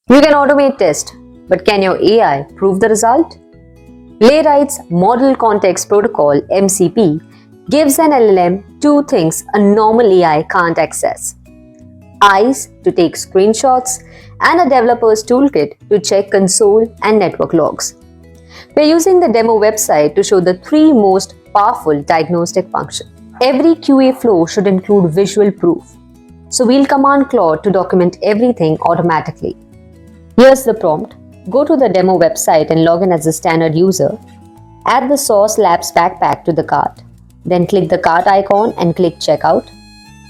You can automate tests, but can your AI prove the result? Playwright's Model Context Protocol MCP gives an LLM two things a normal AI can't access: eyes to take screenshots and a developer's toolkit to check console and network logs. We're using the demo website to show the three most powerful diagnostic functions. Every QA flow should include visual proof, so we'll command Claude to document everything automatically. Here's the prompt. Go to the demo website and log in as a standard user. Add the Source Labs backpack to the cart. Then click the cart icon and click Checkout.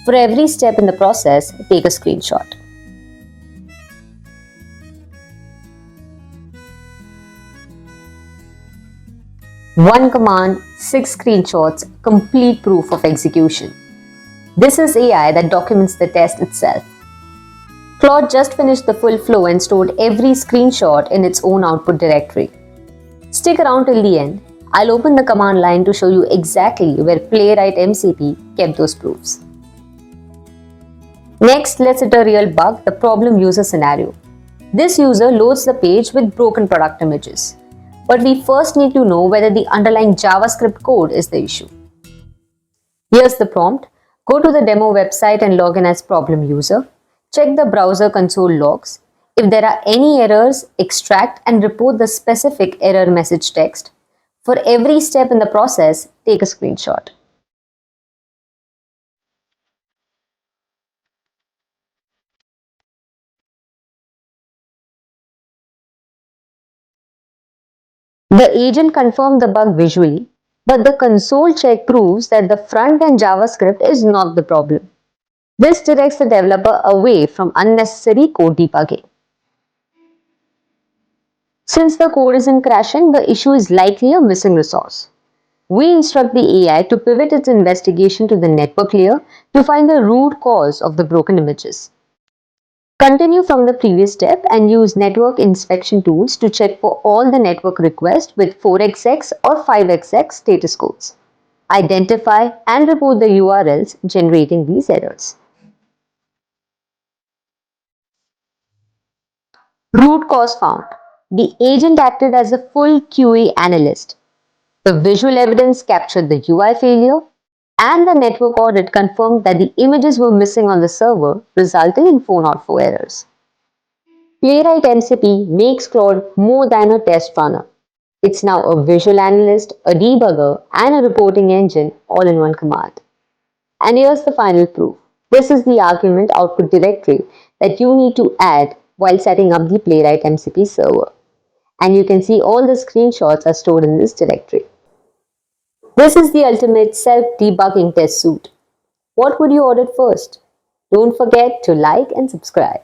For every step in the process, take a screenshot. One command, 6 screenshots, complete proof of execution. This is AI that documents the test itself. Claude just finished the full flow and stored every screenshot in its own output directory. Stick around till the end. I'll open the command line to show you exactly where Playwright MCP kept those proofs. Next, let's hit a real bug, the problem user scenario. This user loads the page with broken product images. But we first need to know whether the underlying JavaScript code is the issue. Here's the prompt. Go to the demo website and log in as problem user. Check the browser console logs. If there are any errors, extract and report the specific error message text. For every step in the process, take a screenshot. The agent confirmed the bug visually, but the console check proves that the front-end JavaScript is not the problem. This directs the developer away from unnecessary code debugging. Since the code isn't crashing, the issue is likely a missing resource. We instruct the AI to pivot its investigation to the network layer to find the root cause of the broken images. Continue from the previous step and use network inspection tools to check for all the network requests with 4xx or 5xx status codes. Identify and report the URLs generating these errors. Root cause found. The agent acted as a full QA analyst. The visual evidence captured the UI failure, and the network audit confirmed that the images were missing on the server, resulting in 404 errors. Playwright MCP makes Claude more than a test runner. It's now a visual analyst, a debugger, and a reporting engine all in one command. And here's the final proof. This is the argument output directory that you need to add while setting up the Playwright MCP server. And you can see all the screenshots are stored in this directory. This is the ultimate self-debugging test suite. What would you audit first? Don't forget to like and subscribe.